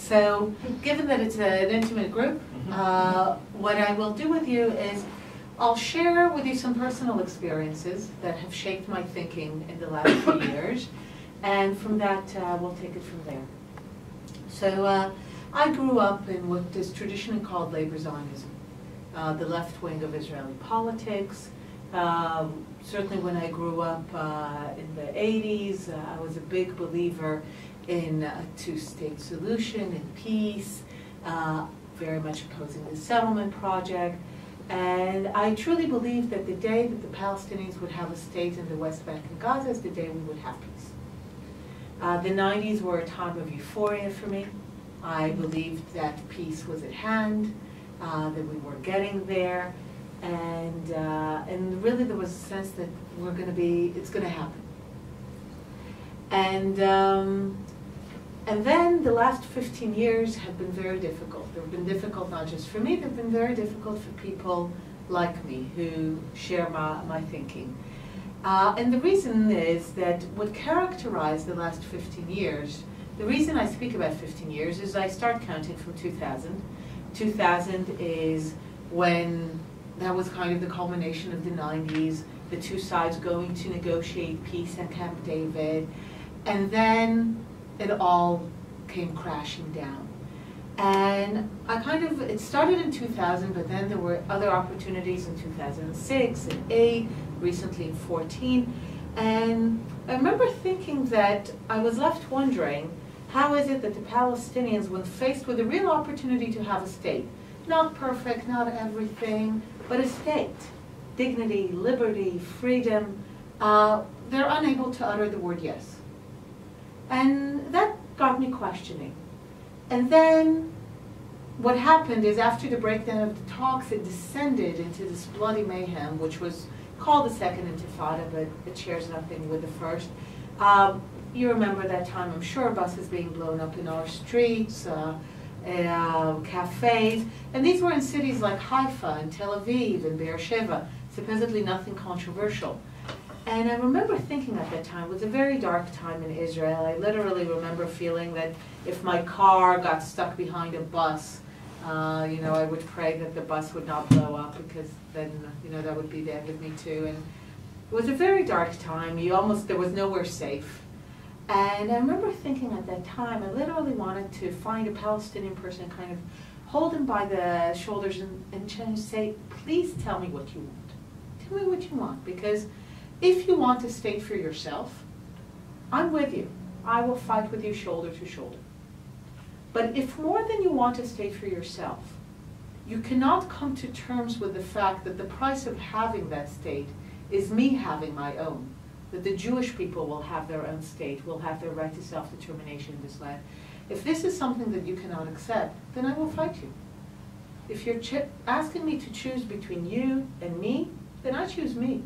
So, given that it's an intimate group, what I will do with you is I'll share with you some personal experiences that have shaped my thinking in the last few years, and from that we'll take it from there. So I grew up in what is traditionally called labor Zionism, the left wing of Israeli politics. Certainly when I grew up in the 80s, I was a big believer in a two-state solution, in peace, very much opposing the settlement project. And I truly believe that the day that the Palestinians would have a state in the West Bank and Gaza is the day we would have peace. The 90s were a time of euphoria for me. I believed that peace was at hand, that we were getting there, and really there was a sense that it's going to happen. And then the last 15 years have been very difficult. They've been difficult not just for me, they've been very difficult for people like me who share my thinking. And the reason is that what characterized the last 15 years, the reason I speak about 15 years is I start counting from 2000. 2000 is when that was kind of the culmination of the 90s, the two sides going to negotiate peace at Camp David, and then it all came crashing down. And it started in 2000, but then there were other opportunities in 2006 and 2008, recently in 2014. And I remember thinking that I was left wondering, how is it that the Palestinians, when faced with a real opportunity to have a state, not perfect, not everything, but a state, dignity, liberty, freedom, they're unable to utter the word yes. And that got me questioning. And then what happened is after the breakdown of the talks, it descended into this bloody mayhem, which was called the Second Intifada, but it shares nothing with the first. You remember that time, I'm sure, buses being blown up in our streets, cafes, and these were in cities like Haifa and Tel Aviv and Beersheba, supposedly nothing controversial. And I remember thinking at that time, it was a very dark time in Israel. I literally remember feeling that if my car got stuck behind a bus, I would pray that the bus would not blow up, because then, that would be the end of me too. And it was a very dark time. There was nowhere safe. And I remember thinking at that time, I literally wanted to find a Palestinian person and kind of hold him by the shoulders and say, please tell me what you want. Tell me what you want, because if you want a state for yourself, I'm with you. I will fight with you shoulder to shoulder. But if more than you want a state for yourself, you cannot come to terms with the fact that the price of having that state is me having my own, that the Jewish people will have their own state, will have their right to self-determination in this land. If this is something that you cannot accept, then I will fight you. If you're asking me to choose between you and me, then I choose me.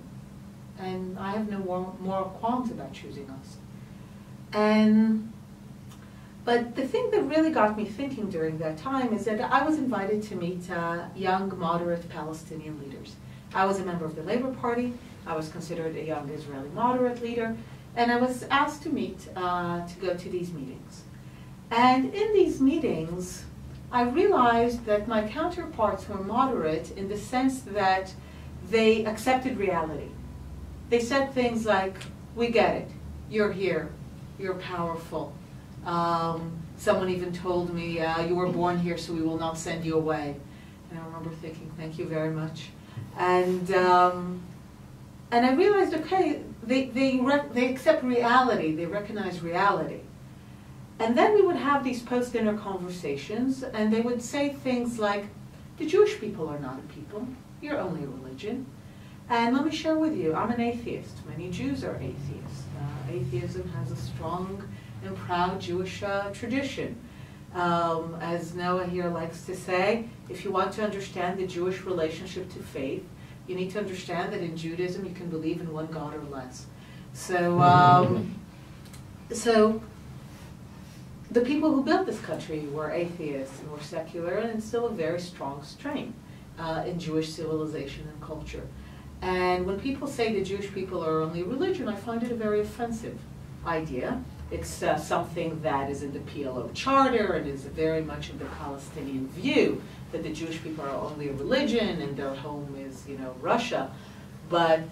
And I have no moral qualms about choosing us. But the thing that really got me thinking during that time is that I was invited to meet young, moderate Palestinian leaders. I was a member of the Labour Party. I was considered a young Israeli moderate leader. And I was asked to meet, to go to these meetings. And in these meetings, I realized that my counterparts were moderate in the sense that they accepted reality. They said things like, we get it, you're here, you're powerful. Someone even told me, you were born here, so we will not send you away. And I remember thinking, thank you very much. And I realized, okay, they accept reality, they recognize reality. And then we would have these post-dinner conversations, and they would say things like, the Jewish people are not a people, you're only a religion. And let me share with you, I'm an atheist. Many Jews are atheists. Atheism has a strong and proud Jewish tradition. As Noah here likes to say, if you want to understand the Jewish relationship to faith, you need to understand that in Judaism you can believe in one God or less. So, the people who built this country were atheists and were secular, and it's still a very strong strain in Jewish civilization and culture. And when people say the Jewish people are only a religion, I find it a very offensive idea. It's something that is in the PLO charter and is very much in the Palestinian view, that the Jewish people are only a religion and their home is, you know, Russia. But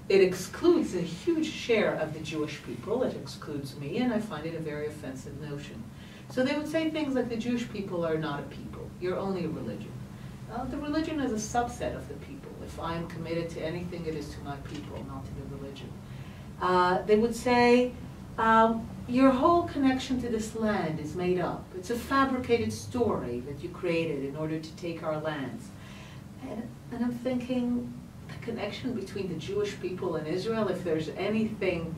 it excludes a huge share of the Jewish people. It excludes me, and I find it a very offensive notion. So they would say things like the Jewish people are not a people. You're only a religion. The religion is a subset of the people. If I am committed to anything, it is to my people, not to the religion. They would say, your whole connection to this land is made up. It's a fabricated story that you created in order to take our lands. And I'm thinking, the connection between the Jewish people and Israel, if there's anything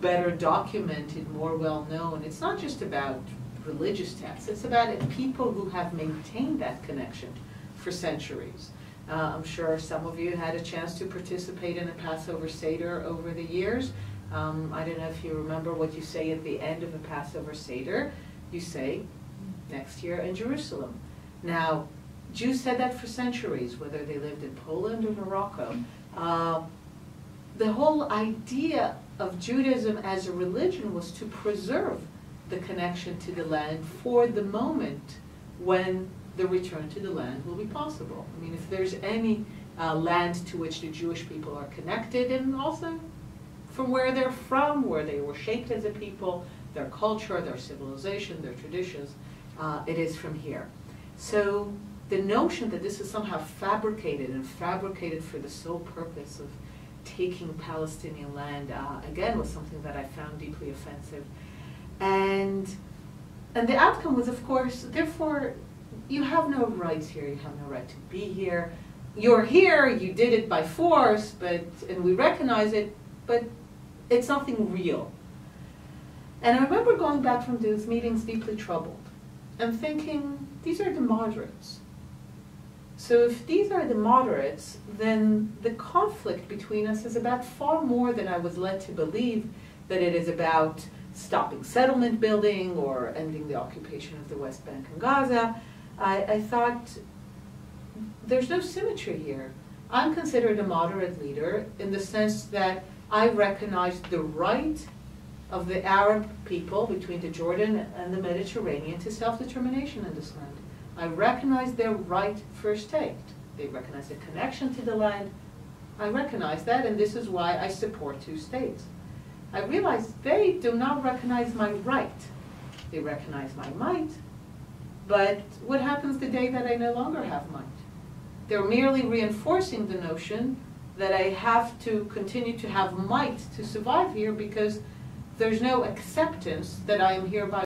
better documented, more well known, it's not just about religious texts, it's about people who have maintained that connection for centuries. I'm sure some of you had a chance to participate in a Passover Seder over the years. I don't know if you remember what you say at the end of a Passover Seder. You say, next year in Jerusalem. Now, Jews said that for centuries, whether they lived in Poland or Morocco. The whole idea of Judaism as a religion was to preserve the connection to the land for the moment when the return to the land will be possible. I mean, if there's any land to which the Jewish people are connected, and also from where they're from, where they were shaped as a people, their culture, their civilization, their traditions, it is from here. So the notion that this is somehow fabricated and fabricated for the sole purpose of taking Palestinian land, again, was something that I found deeply offensive. And the outcome was, of course, therefore, you have no rights here, you have no right to be here. You're here, you did it by force, and we recognize it, but it's nothing real. And I remember going back from those meetings deeply troubled and thinking, these are the moderates. So if these are the moderates, then the conflict between us is about far more than I was led to believe, that it is about stopping settlement building or ending the occupation of the West Bank and Gaza. I thought, there's no symmetry here. I'm considered a moderate leader in the sense that I recognize the right of the Arab people between the Jordan and the Mediterranean to self-determination in this land. I recognize their right for a state. They recognize the connection to the land. I recognize that, and this is why I support two states. I realize they do not recognize my right. They recognize my might. But what happens the day that I no longer have might? They're merely reinforcing the notion that I have to continue to have might to survive here, because there's no acceptance that I am here by